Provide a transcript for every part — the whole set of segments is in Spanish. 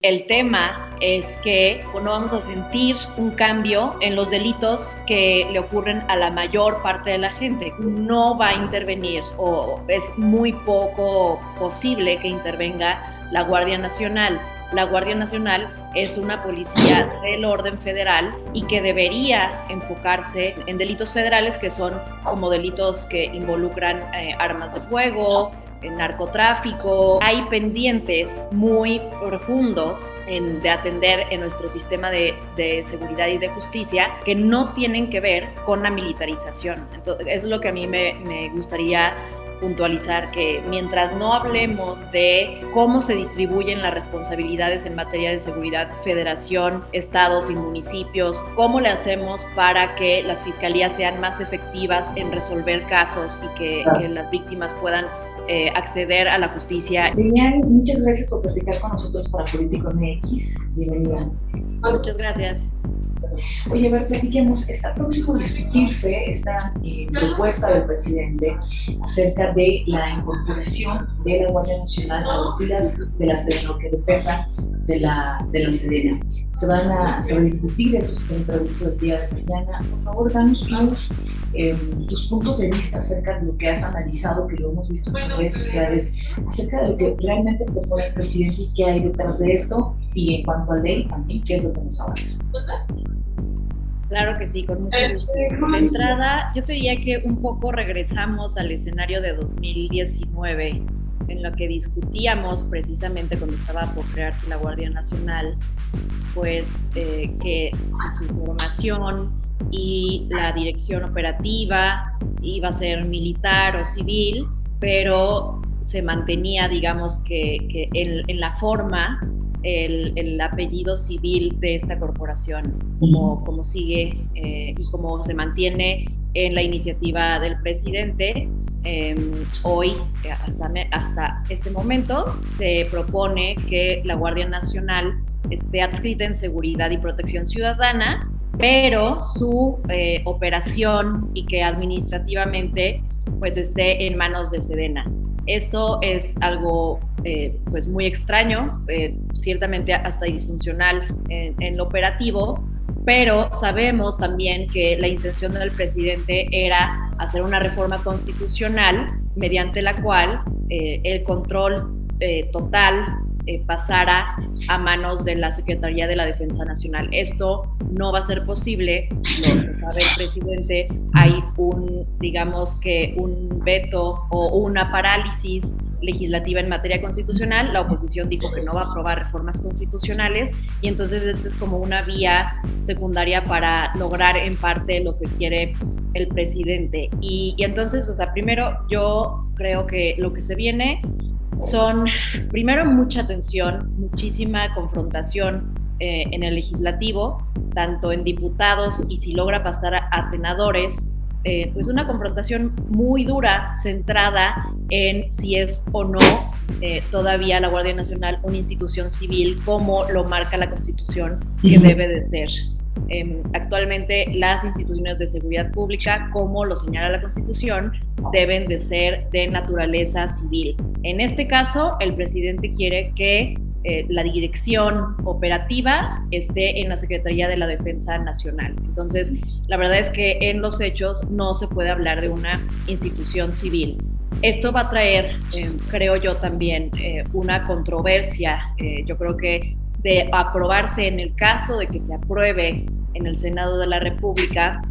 El tema es que no vamos a sentir un cambio en los delitos que le ocurren a la mayor parte de la gente. No va a intervenir, o es muy poco posible que intervenga la Guardia Nacional. La Guardia Nacional es una policía del orden federal y que debería enfocarse en delitos federales, que son como delitos que involucran armas de fuego, en narcotráfico. Hay pendientes muy profundos de atender en nuestro sistema de seguridad y de justicia que no tienen que ver con la militarización. Entonces, es lo que a mí me gustaría puntualizar, que mientras no hablemos de cómo se distribuyen las responsabilidades en materia de seguridad, federación, estados y municipios, cómo le hacemos para que las fiscalías sean más efectivas en resolver casos y que las víctimas puedan acceder a la justicia. Genial, muchas gracias por platicar con nosotros para Político MX. Bienvenida. Muchas gracias. Oye, a ver, platiquemos. Está próximo a discutirse esta propuesta del presidente acerca de la incorporación de la Guardia Nacional a las filas de la Sedena, que dependa de la Sedena. Se va a discutir, eso está previsto el día de mañana. Por favor, danos tus puntos de vista acerca de lo que has analizado, que lo hemos visto en las redes sociales, acerca de lo que realmente propone el presidente y qué hay detrás de esto, y en cuanto a ley también, qué es lo que nos abarca. Claro que sí, con mucho gusto. De entrada, yo te diría que un poco regresamos al escenario de 2019, en lo que discutíamos precisamente cuando estaba por crearse la Guardia Nacional, pues que si su formación y la dirección operativa iba a ser militar o civil, pero se mantenía, digamos, que en la forma el apellido civil de esta corporación, como sigue y como se mantiene en la iniciativa del presidente. Hoy, hasta este momento, se propone que la Guardia Nacional esté adscrita en Seguridad y Protección Ciudadana, pero su operación y que administrativamente pues esté en manos de Sedena. Esto es algo pues muy extraño, ciertamente hasta disfuncional en lo operativo, pero sabemos también que la intención del presidente era hacer una reforma constitucional mediante la cual el control total pasara a manos de la Secretaría de la Defensa Nacional. Esto no va a ser posible, lo sabe el presidente. Hay digamos que un veto o una parálisis legislativa en materia constitucional. La oposición dijo que no va a aprobar reformas constitucionales y entonces esta es como una vía secundaria para lograr en parte lo que quiere el presidente. Y entonces, o sea, primero yo creo que lo que se viene son, primero, mucha tensión, muchísima confrontación en el legislativo, tanto en diputados y si logra pasar a senadores, pues una confrontación muy dura, centrada en si es o no todavía la Guardia Nacional una institución civil, como lo marca la Constitución que debe de ser. Actualmente las instituciones de seguridad pública, como lo señala la Constitución, deben de ser de naturaleza civil. En este caso, el presidente quiere que la dirección operativa esté en la Secretaría de la Defensa Nacional. Entonces, la verdad es que en los hechos no se puede hablar de una institución civil. Esto va a traer, creo yo también, una controversia. Yo creo que de aprobarse, en el caso de que se apruebe en el Senado de la República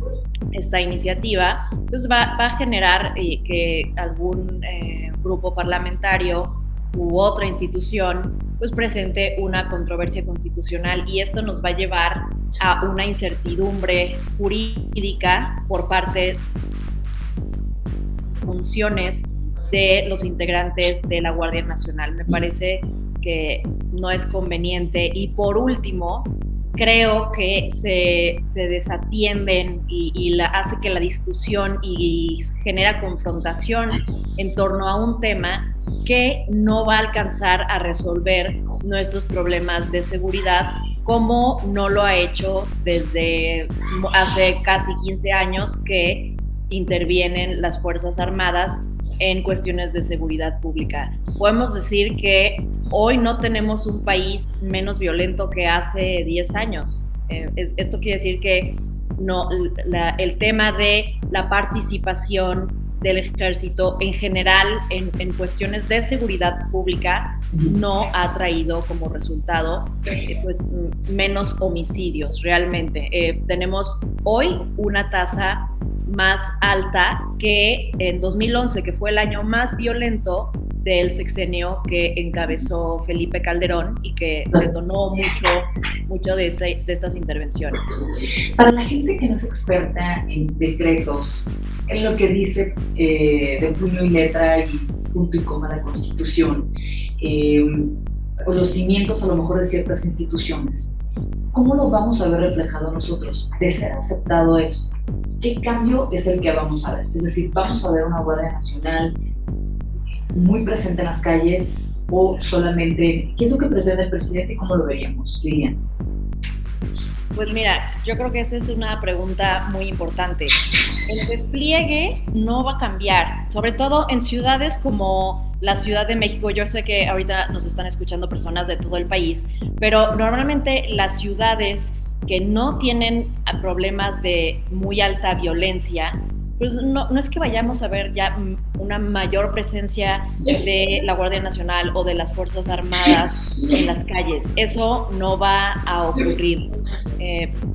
esta iniciativa, pues va a generar que algún grupo parlamentario u otra institución pues presente una controversia constitucional, y esto nos va a llevar a una incertidumbre jurídica por parte de funciones de los integrantes de la Guardia Nacional. Me parece que no es conveniente. Y por último, creo que se desatienden y hace que la discusión y genera confrontación en torno a un tema que no va a alcanzar a resolver nuestros problemas de seguridad, como no lo ha hecho desde hace casi 15 años que intervienen las Fuerzas Armadas en cuestiones de seguridad pública. Podemos decir que hoy no tenemos un país menos violento que hace 10 años. Esto quiere decir que no, el tema de la participación del ejército en general en cuestiones de seguridad pública no ha traído como resultado pues, menos homicidios realmente. Tenemos hoy una tasa más alta que en 2011, que fue el año más violento del sexenio que encabezó Felipe Calderón y que detonó mucho de estas intervenciones. Para la gente que no es experta en decretos, en lo que dice de puño y letra y punto y coma la Constitución, o los cimientos a lo mejor de ciertas instituciones, ¿cómo lo vamos a ver reflejado nosotros? De ser aceptado eso, ¿qué cambio es el que vamos a ver? Es decir, ¿vamos a ver una Guardia Nacional muy presente en las calles o solamente, qué es lo que pretende el presidente y cómo lo veríamos, Lilian? Pues mira, yo creo que esa es una pregunta muy importante. El despliegue no va a cambiar, sobre todo en ciudades como la Ciudad de México. Yo sé que ahorita nos están escuchando personas de todo el país, pero normalmente las ciudades que no tienen problemas de muy alta violencia, pues no es que vayamos a ver ya una mayor presencia de la Guardia Nacional o de las Fuerzas Armadas en las calles. Eso no va a ocurrir.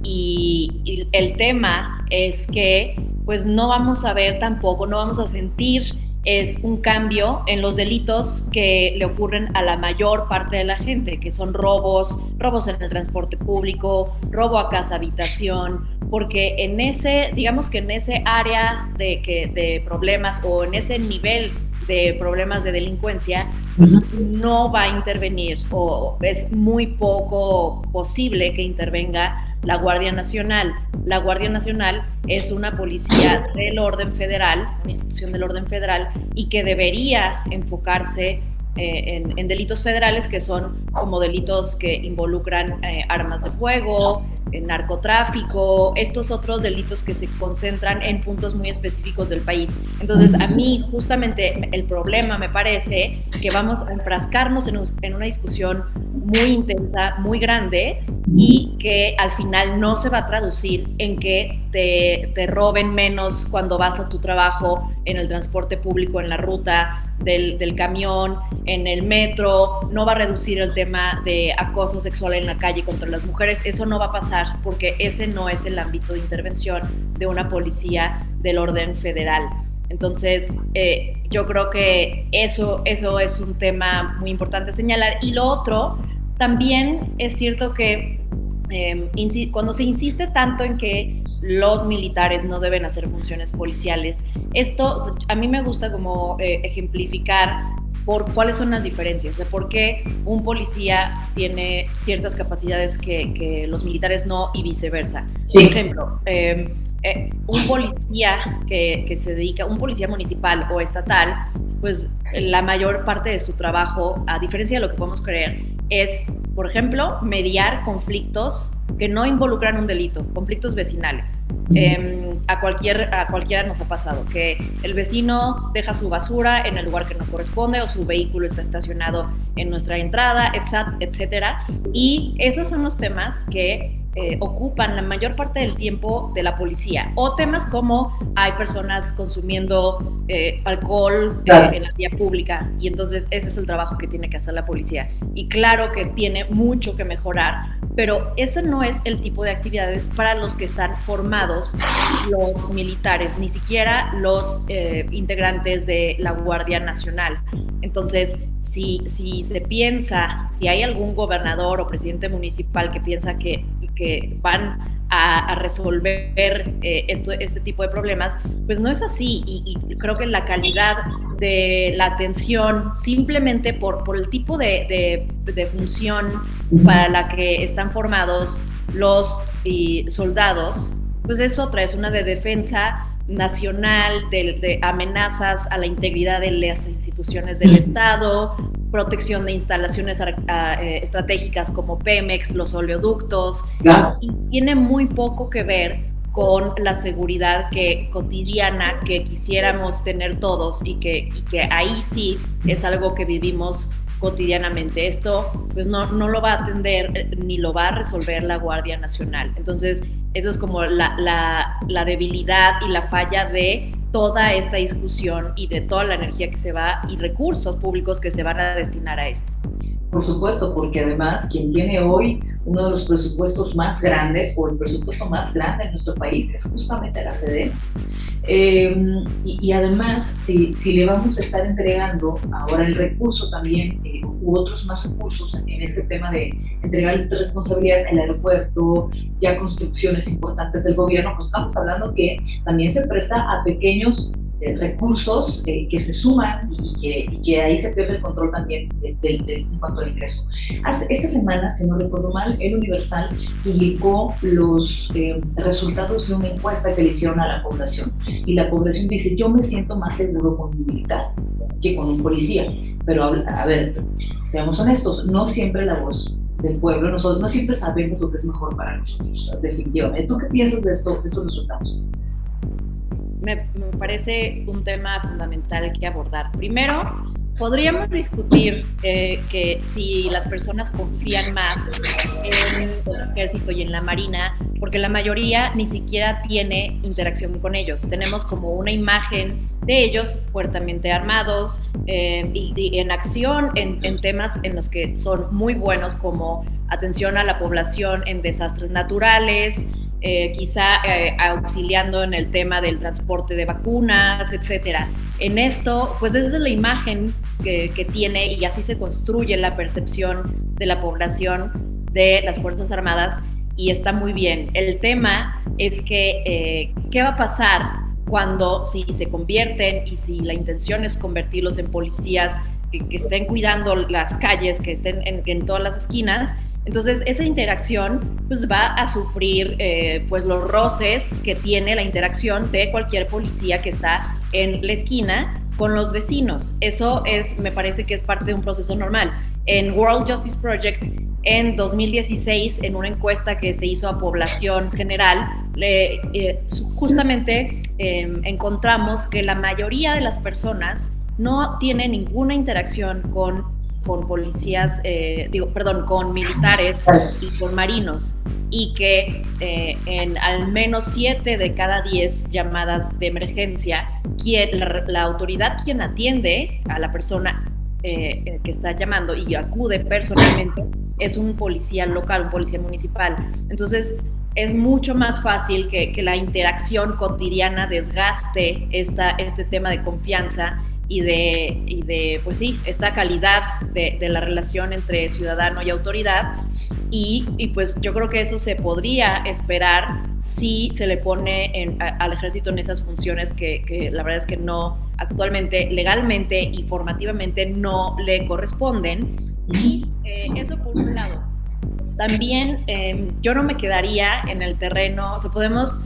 Y el tema es que pues no vamos a ver tampoco, no vamos a sentir es un cambio en los delitos que le ocurren a la mayor parte de la gente, que son robos en el transporte público, robo a casa habitación, porque en ese, digamos que en ese área de problemas o en ese nivel de problemas de delincuencia, pues no va a intervenir o es muy poco posible que intervenga la Guardia Nacional. La Guardia Nacional es una policía del orden federal, una institución del orden federal, y que debería enfocarse en delitos federales, que son como delitos que involucran armas de fuego, narcotráfico, estos otros delitos que se concentran en puntos muy específicos del país. Entonces, a mí justamente el problema me parece que vamos a enfrascarnos en una discusión muy intensa, muy grande, y que al final no se va a traducir en que te roben menos cuando vas a tu trabajo, en el transporte público, en la ruta del camión, en el metro. No va a reducir el tema de acoso sexual en la calle contra las mujeres. Eso no va a pasar porque ese no es el ámbito de intervención de una policía del orden federal. Entonces, yo creo que eso es un tema muy importante a señalar. Y lo otro, también es cierto que cuando se insiste tanto en que los militares no deben hacer funciones policiales, esto a mí me gusta como ejemplificar por cuáles son las diferencias, o sea, por qué un policía tiene ciertas capacidades que los militares no y viceversa. Sí. Por ejemplo, un policía que se dedica, un policía municipal o estatal, pues la mayor parte de su trabajo, a diferencia de lo que podemos creer, es, por ejemplo, mediar conflictos que no involucran un delito, conflictos vecinales. A cualquiera nos ha pasado que el vecino deja su basura en el lugar que no corresponde o su vehículo está estacionado en nuestra entrada, etcétera. Y esos son los temas que ocupan la mayor parte del tiempo de la policía. O temas como hay personas consumiendo alcohol en la vía pública, y entonces ese es el trabajo que tiene que hacer la policía. Y claro que tiene mucho que mejorar, pero ese no es el tipo de actividades para los que están formados los militares, ni siquiera los integrantes de la Guardia Nacional. Entonces, si se piensa, si hay algún gobernador o presidente municipal que piensa que van a resolver este tipo de problemas, pues no es así, y creo que la calidad de la atención, simplemente por el tipo de función para la que están formados los soldados, pues es otra, es una de defensa nacional, de amenazas a la integridad de las instituciones del Estado, protección de instalaciones estratégicas como Pemex, los oleoductos, y tiene muy poco que ver con la seguridad cotidiana que quisiéramos tener todos, y que ahí sí es algo que vivimos cotidianamente. Esto pues no lo va a atender ni lo va a resolver la Guardia Nacional. Entonces, eso es como la debilidad y la falla de toda esta discusión y de toda la energía que se va y recursos públicos que se van a destinar a esto. Por supuesto, porque además quien tiene hoy uno de los presupuestos más grandes o el presupuesto más grande en nuestro país es justamente la SEDEN. Y además, si le vamos a estar entregando ahora el recurso también u otros más recursos en este tema de entregar responsabilidades al aeropuerto, ya construcciones importantes del gobierno, pues estamos hablando que también se presta a pequeños recursos que se suman y que ahí se pierde el control también en cuanto al ingreso. Esta semana, si no recuerdo mal, El Universal publicó los resultados de una encuesta que le hicieron a la población. Y la población dice, yo me siento más seguro con un militar que con un policía. Pero a ver, seamos honestos, no siempre la voz del pueblo, nosotros no siempre sabemos lo que es mejor para nosotros, definitivamente. ¿Tú qué piensas de estos resultados? Me parece un tema fundamental que abordar. Primero, podríamos discutir que si las personas confían más en el ejército y en la marina, porque la mayoría ni siquiera tiene interacción con ellos. Tenemos como una imagen de ellos fuertemente armados y en acción en temas en los que son muy buenos, como atención a la población en desastres naturales, quizá auxiliando en el tema del transporte de vacunas, etcétera. En esto, pues esa es la imagen que tiene y así se construye la percepción de la población de las Fuerzas Armadas y está muy bien. El tema es que, ¿qué va a pasar cuando si se convierten y si la intención es convertirlos en policías que estén cuidando las calles, que estén en todas las esquinas? Entonces esa interacción pues va a sufrir pues los roces que tiene la interacción de cualquier policía que está en la esquina con los vecinos. Eso me parece que es parte de un proceso normal. En World Justice Project en 2016, en una encuesta que se hizo a población general, justamente encontramos que la mayoría de las personas no tiene ninguna interacción con policías, con militares y con marinos, y que en al menos 7 de cada 10 llamadas de emergencia, la autoridad quien atiende a la persona que está llamando y acude personalmente es un policía local, un policía municipal. Entonces es mucho más fácil que la interacción cotidiana desgaste este tema de confianza y de pues sí, esta calidad de la relación entre ciudadano y autoridad y pues yo creo que eso se podría esperar si se le pone al ejército en esas funciones que la verdad es que no, actualmente, legalmente y formativamente no le corresponden. Y eso por un lado. También yo no me quedaría en el terreno, o sea, podemos...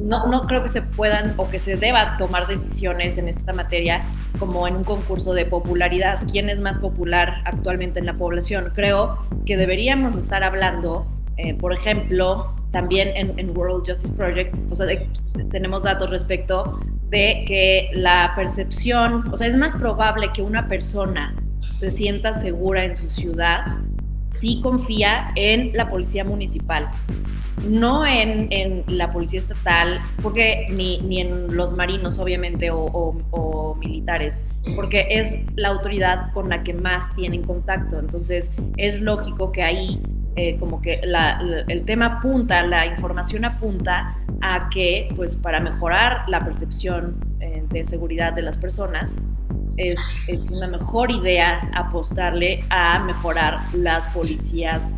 no creo que se puedan o que se deba tomar decisiones en esta materia como en un concurso de popularidad. ¿Quién es más popular actualmente en la población? Creo que deberíamos estar hablando, por ejemplo, también en World Justice Project, o sea, tenemos datos respecto de que la percepción, o sea, es más probable que una persona se sienta segura en su ciudad si confía en la policía municipal, no en la policía estatal, porque ni en los marinos, obviamente, o militares, porque es la autoridad con la que más tienen contacto. Entonces es lógico que ahí como que el tema apunta, la información apunta a que pues para mejorar la percepción de seguridad de las personas es una mejor idea apostarle a mejorar las policías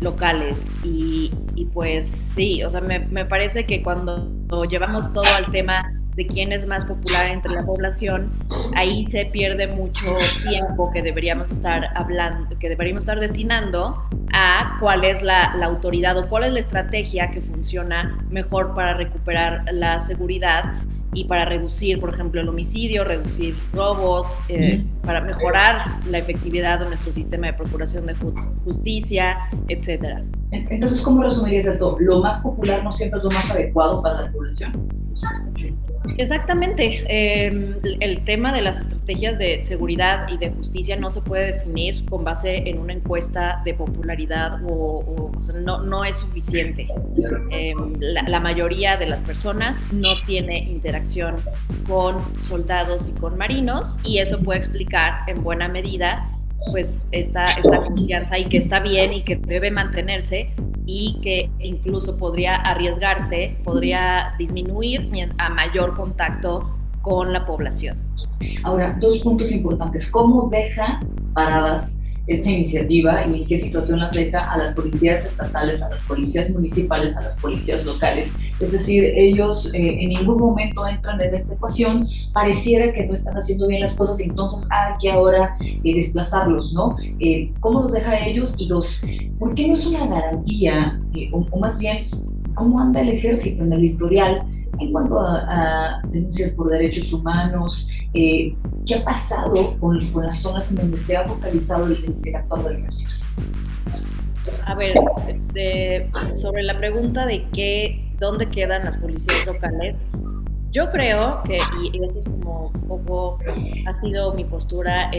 locales y pues sí, o sea, me parece que cuando llevamos todo al tema de quién es más popular entre la población, ahí se pierde mucho tiempo que deberíamos estar hablando, que deberíamos estar destinando a cuál es la autoridad o cuál es la estrategia que funciona mejor para recuperar la seguridad y para reducir, por ejemplo, el homicidio, reducir robos, para mejorar la efectividad de nuestro sistema de procuración de justicia, etcétera. Entonces, ¿cómo resumirías esto? ¿Lo más popular no siempre es lo más adecuado para la población? Exactamente. El tema de las estrategias de seguridad y de justicia no se puede definir con base en una encuesta de popularidad o sea, no es suficiente. La mayoría de las personas no tiene interacción con soldados y con marinos, y eso puede explicar en buena medida pues esta confianza, y que está bien y que debe mantenerse, y que incluso podría arriesgarse, podría disminuir a mayor contacto con la población. Ahora, dos puntos importantes. ¿Cómo deja paradas esta iniciativa y en qué situación las deja a las policías estatales, a las policías municipales, a las policías locales? Es decir, ellos en ningún momento entran en esta ecuación, pareciera que no están haciendo bien las cosas, entonces hay que ahora desplazarlos, ¿no? ¿Cómo los deja a ellos? Y dos, ¿por qué no es una garantía, o más bien, cómo anda el ejército en el historial en cuanto a denuncias por derechos humanos? ¿Qué ha pasado con las zonas en donde se ha focalizado el actuar del ejército? A ver, sobre la pregunta de dónde quedan las policías locales, yo creo que, y eso es como un poco, ha sido mi postura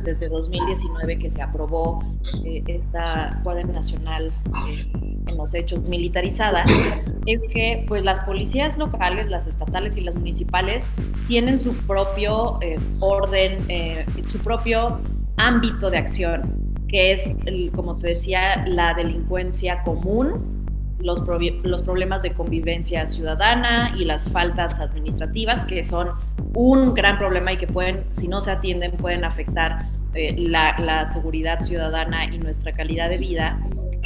desde 2019 que se aprobó esta Guardia Nacional en los hechos militarizada, es que pues las policías locales, las estatales y las municipales tienen su propio orden, su propio ámbito de acción, que es, como te decía, la delincuencia común, los problemas de convivencia ciudadana y las faltas administrativas, que son un gran problema y que pueden, si no se atienden, pueden afectar la seguridad ciudadana y nuestra calidad de vida.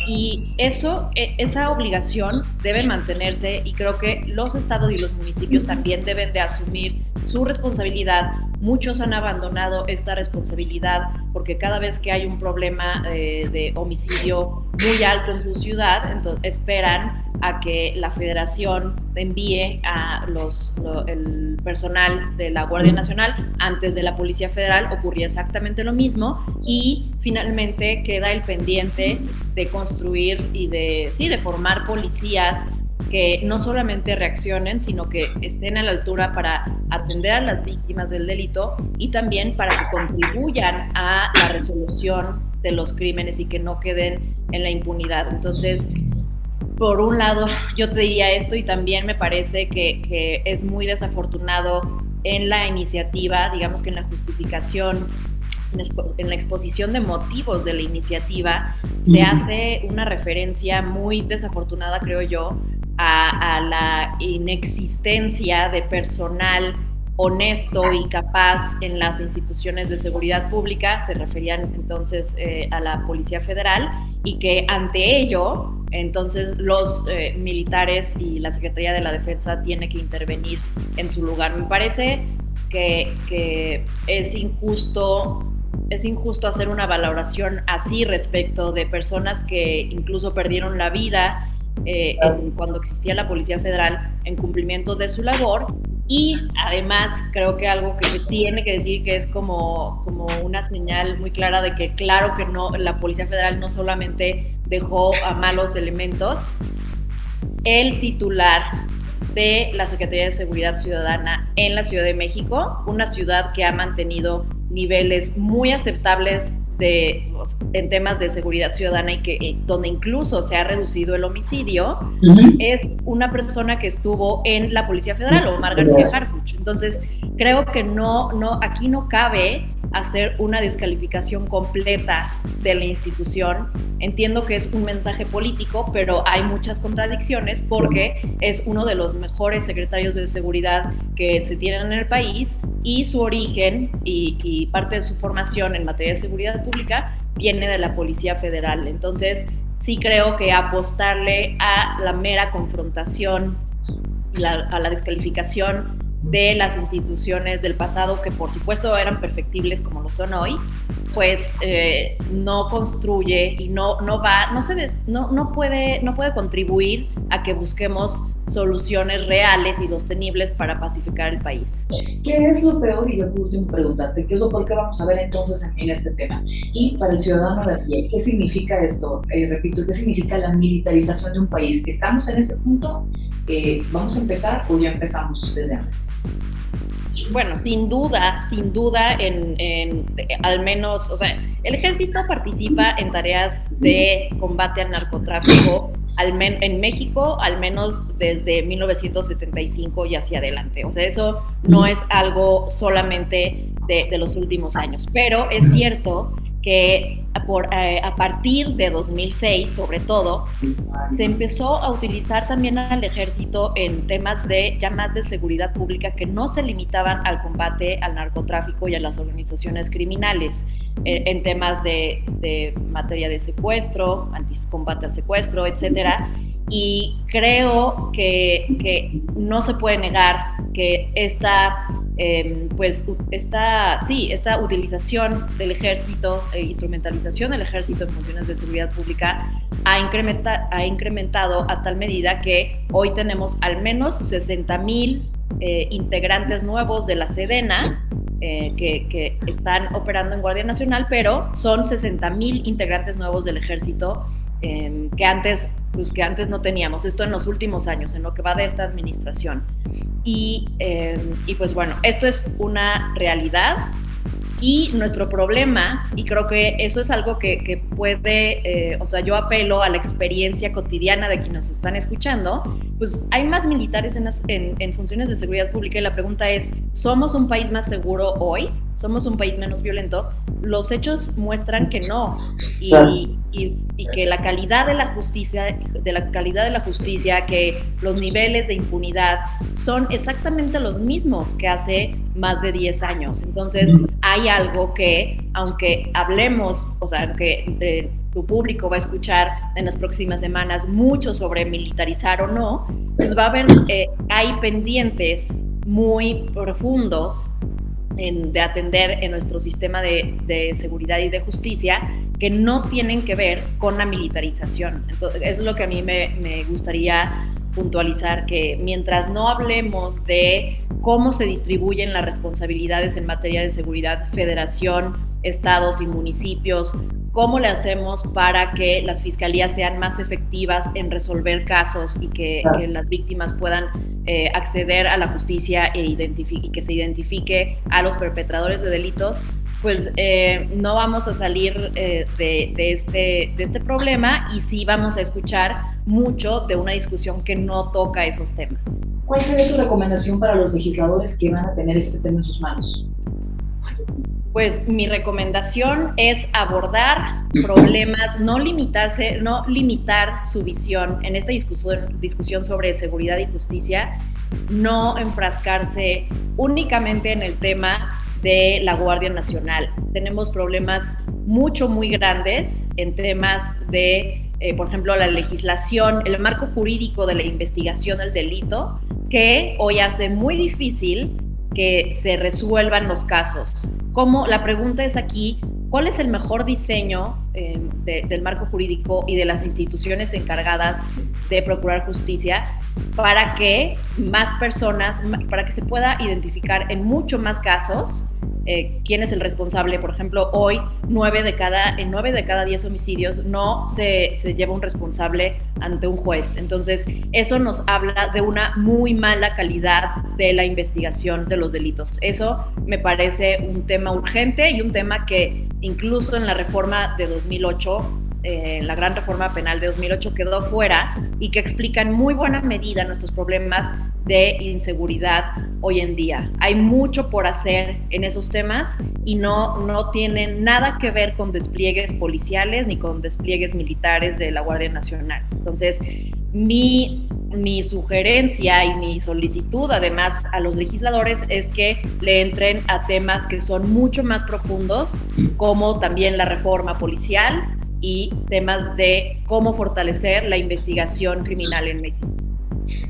Y esa obligación debe mantenerse, y creo que los estados y los municipios también deben de asumir su responsabilidad. Muchos han abandonado esta responsabilidad porque cada vez que hay un problema de homicidio muy alto en su ciudad, entonces esperan a que la federación envíe a el personal de la Guardia Nacional antes de la Policía Federal. Ocurría exactamente lo mismo, y finalmente queda el pendiente de construir y de formar policías que no solamente reaccionen, sino que estén a la altura para atender a las víctimas del delito, y también para que contribuyan a la resolución de los crímenes y que no queden en la impunidad. Entonces, por un lado, yo te diría esto, y también me parece que es muy desafortunado en la iniciativa, digamos que en la justificación, en la exposición de motivos de la iniciativa, se hace una referencia muy desafortunada, creo yo, a la inexistencia de personal honesto y capaz en las instituciones de seguridad pública. Se referían entonces a la Policía Federal, y que ante ello, entonces los militares y la Secretaría de la Defensa tiene que intervenir en su lugar. Me parece que es injusto hacer una valoración así respecto de personas que incluso perdieron la vida cuando existía la Policía Federal en cumplimiento de su labor. Y además creo que algo que se tiene que decir, que es como una señal muy clara de que claro que no, la Policía Federal no solamente dejó a malos elementos. El titular de la Secretaría de Seguridad Ciudadana en la Ciudad de México, una ciudad que ha mantenido niveles muy aceptables en temas de seguridad ciudadana, y que donde incluso se ha reducido el homicidio, es una persona que estuvo en la Policía Federal, Omar García Harfuch. Entonces, creo que aquí no cabe hacer una descalificación completa de la institución. Entiendo que es un mensaje político, pero hay muchas contradicciones, porque es uno de los mejores secretarios de seguridad que se tienen en el país, y su origen y parte de su formación en materia de seguridad pública viene de la Policía Federal. Entonces, sí creo que apostarle a la mera confrontación, a la descalificación de las instituciones del pasado, que por supuesto eran perfectibles como lo son hoy, pues no construye y no puede contribuir a que busquemos soluciones reales y sostenibles para pacificar el país. ¿Qué es lo peor? Y yo por último preguntarte, ¿qué es lo peor que vamos a ver entonces en este tema? Y para el ciudadano de a pie, ¿qué significa esto? Repito, ¿qué significa la militarización de un país? ¿Estamos en ese punto? ¿Vamos a empezar o ya empezamos desde antes? Bueno, sin duda, al menos, o sea, el ejército participa en tareas de combate al narcotráfico en México, al menos desde 1975 y hacia adelante. O sea, eso no es algo solamente de los últimos años, pero es cierto que a partir de 2006, sobre todo, se empezó a utilizar también al ejército en temas ya más de seguridad pública que no se limitaban al combate al narcotráfico y a las organizaciones criminales, en temas de materia de secuestro, combate al secuestro, etcétera. Y creo que no se puede negar que esta utilización del ejército, instrumentalización del ejército en funciones de seguridad pública ha incrementado a tal medida que hoy tenemos al menos 60,000 integrantes nuevos de la Sedena que están operando en Guardia Nacional, pero son 60,000 integrantes nuevos del ejército que antes no teníamos. Esto en los últimos años, en lo que va de esta administración. Y pues bueno, esto es una realidad y nuestro problema, y creo que eso es algo que puede, o sea, yo apelo a la experiencia cotidiana de quienes nos están escuchando, pues hay más militares en funciones de seguridad pública y la pregunta es, ¿somos un país más seguro hoy? ¿Somos un país menos violento? Los hechos muestran que no, y que la calidad de la justicia, que los niveles de impunidad son exactamente los mismos que hace más de 10 años. Entonces, hay algo que, aunque hablemos, o sea, aunque tu público va a escuchar en las próximas semanas mucho sobre militarizar o no, pues va a haber, hay pendientes muy profundos de atender en nuestro sistema de seguridad y de justicia que no tienen que ver con la militarización. Entonces, es lo que a mí me gustaría puntualizar, que mientras no hablemos de cómo se distribuyen las responsabilidades en materia de seguridad, federación, estados y municipios, cómo le hacemos para que las fiscalías sean más efectivas en resolver casos y que las víctimas puedan acceder a la justicia y que se identifique a los perpetradores de delitos, pues no vamos a salir de este problema, y sí vamos a escuchar mucho de una discusión que no toca esos temas. ¿Cuál sería tu recomendación para los legisladores que van a tener este tema en sus manos? Pues mi recomendación es abordar problemas, no limitar su visión en esta discusión sobre seguridad y justicia, no enfrascarse únicamente en el tema de la Guardia Nacional. Tenemos problemas muy grandes en temas de, por ejemplo, la legislación, el marco jurídico de la investigación del delito, que hoy hace muy difícil que se resuelvan los casos. La pregunta es aquí, ¿cuál es el mejor diseño del marco jurídico y de las instituciones encargadas de procurar justicia para que más personas, para que se pueda identificar en mucho más casos quién es el responsable? Por ejemplo, hoy en 9 de cada 10 homicidios no se lleva un responsable ante un juez. Entonces, eso nos habla de una muy mala calidad de la investigación de los delitos. Eso me parece un tema urgente y un tema que incluso en la reforma de 2008, la gran reforma penal de 2008, quedó fuera, y que explica en muy buena medida nuestros problemas de inseguridad hoy en día. Hay mucho por hacer en esos temas y no tienen nada que ver con despliegues policiales ni con despliegues militares de la Guardia Nacional. Entonces, mi sugerencia y mi solicitud además a los legisladores es que le entren a temas que son mucho más profundos, como también la reforma policial y temas de cómo fortalecer la investigación criminal en México.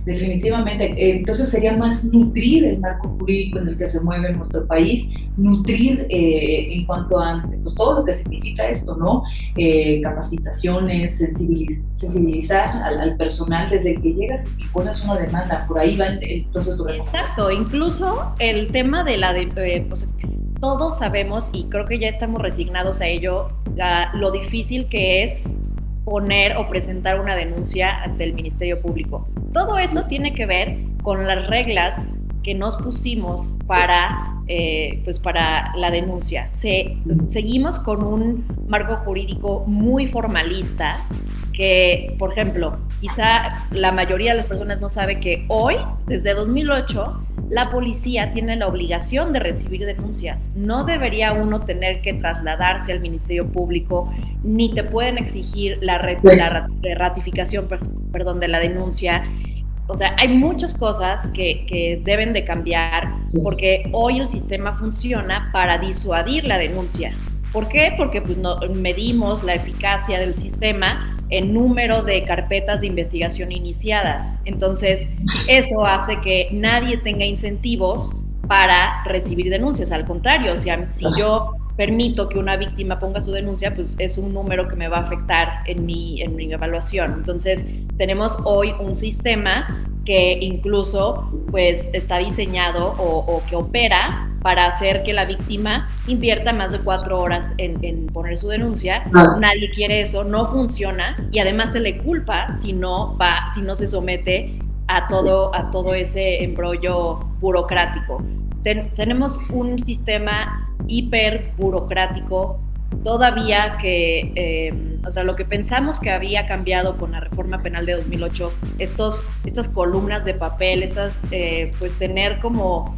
Definitivamente. Entonces sería más nutrir el marco jurídico en el que se mueve nuestro país, nutrir en cuanto a pues, todo lo que significa esto, ¿no? Capacitaciones, sensibilizar al personal desde que llegas y pones una demanda, por ahí va entonces tu recomendación. Exacto, incluso el tema de pues, todos sabemos y creo que ya estamos resignados a ello, lo difícil que es poner o presentar una denuncia ante el Ministerio Público. Todo eso tiene que ver con las reglas que nos pusimos pues para la denuncia. Seguimos con un marco jurídico muy formalista que, por ejemplo, quizá la mayoría de las personas no sabe que hoy, desde 2008, la policía tiene la obligación de recibir denuncias. No debería uno tener que trasladarse al Ministerio Público, ni te pueden exigir la ratificación de la denuncia. O sea, hay muchas cosas que deben de cambiar porque hoy el sistema funciona para disuadir la denuncia. ¿Por qué? Porque pues, medimos la eficacia del sistema en número de carpetas de investigación iniciadas. Entonces, eso hace que nadie tenga incentivos para recibir denuncias. Al contrario, o sea, si yo permito que una víctima ponga su denuncia, pues es un número que me va a afectar en mi evaluación. Entonces, tenemos hoy un sistema que incluso pues está diseñado o que opera para hacer que la víctima invierta más de 4 horas en poner su denuncia. Nadie quiere eso, no funciona y además se le culpa si no se somete a todo ese embrollo burocrático. Tenemos un sistema hiper burocrático todavía que, o sea, lo que pensamos que había cambiado con la reforma penal de 2008, estas columnas de papel, pues tener como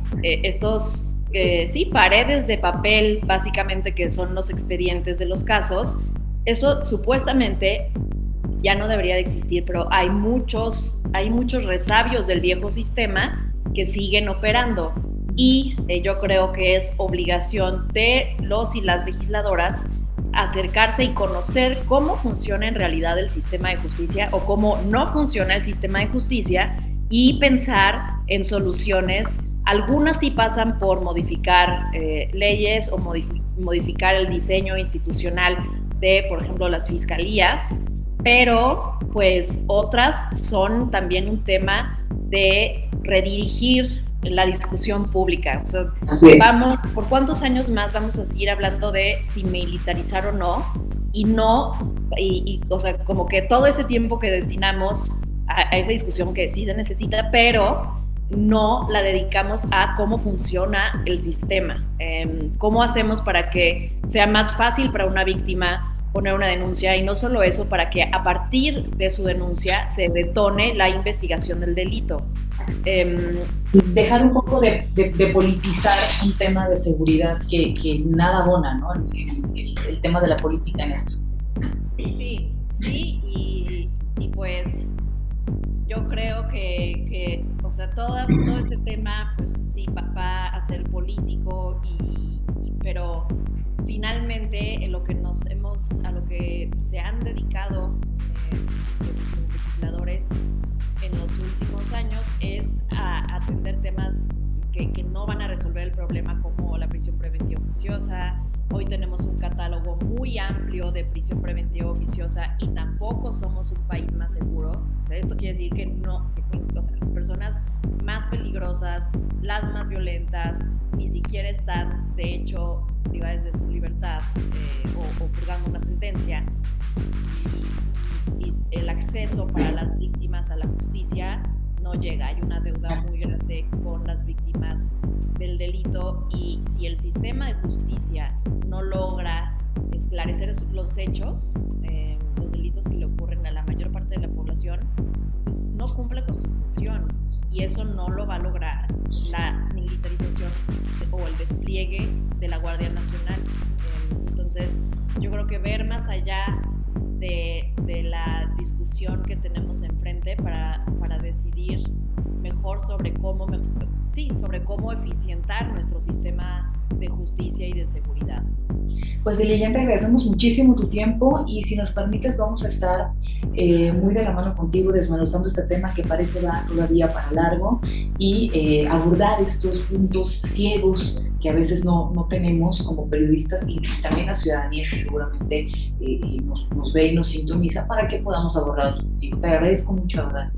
paredes de papel, básicamente, que son los expedientes de los casos, eso supuestamente ya no debería de existir, pero hay muchos resabios del viejo sistema que siguen operando. Y yo creo que es obligación de los y las legisladoras acercarse y conocer cómo funciona en realidad el sistema de justicia o cómo no funciona el sistema de justicia y pensar en soluciones. Algunas sí pasan por modificar leyes o modificar el diseño institucional de, por ejemplo, las fiscalías, pero pues otras son también un tema de redirigir la discusión pública. O sea, ¿por cuántos años más vamos a seguir hablando de si militarizar o no? O sea, como que todo ese tiempo que destinamos a esa discusión que sí se necesita, pero no la dedicamos a cómo funciona el sistema. ¿Cómo hacemos para que sea más fácil para una víctima poner una denuncia? Y no solo eso, para que a partir de su denuncia se detone la investigación del delito. Dejar un poco de politizar un tema de seguridad que nada abona, ¿no? El tema de la política en esto. Sí, y pues yo creo que o sea, todo este tema, pues sí, va a ser político, pero finalmente a lo que se han dedicado los legisladores en los últimos años es a atender temas que no van a resolver el problema, como la prisión preventiva oficiosa. Hoy tenemos un catálogo muy amplio de prisión preventiva oficiosa y tampoco somos un país más seguro. O sea, esto quiere decir que o sea, las personas más peligrosas, las más violentas, ni siquiera están, de hecho, privadas de su libertad o purgando una sentencia. Y el acceso para las víctimas a la justicia no llega. Hay una deuda muy grande con las víctimas del delito, y si el sistema de justicia no logra esclarecer los hechos, los delitos que le ocurren a la mayor parte de la población, pues no cumple con su función, y eso no lo va a lograr la militarización o el despliegue de la Guardia Nacional. Entonces, yo creo que ver más allá de la discusión que tenemos enfrente para decidir mejor sobre cómo eficientar nuestro sistema de justicia y de seguridad. Pues Lilian, te agradecemos muchísimo tu tiempo y si nos permites vamos a estar muy de la mano contigo desmenuzando este tema que parece va todavía para largo y abordar estos puntos ciegos que a veces no tenemos como periodistas y también la ciudadanía que seguramente nos ve y nos sintoniza para que podamos abordarlo contigo. Te agradezco mucho, ¿verdad?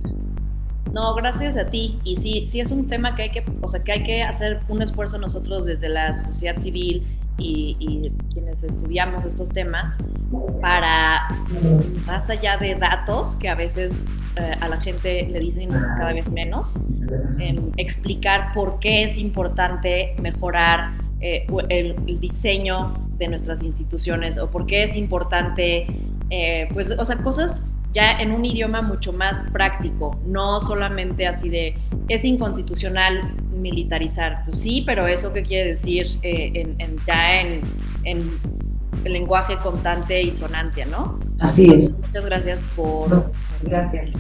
No, gracias a ti. Y sí, sí es un tema que hay que, o sea, que hay que hacer un esfuerzo nosotros desde la sociedad civil y quienes estudiamos estos temas para, más allá de datos, que a veces a la gente le dicen cada vez menos, explicar por qué es importante mejorar el diseño de nuestras instituciones o por qué es importante, pues, o sea, cosas ya en un idioma mucho más práctico, no solamente así de es inconstitucional militarizar. Pues sí, pero eso qué quiere decir ya en el lenguaje contante y sonante, ¿no? Así es. Muchas gracias por... No, gracias.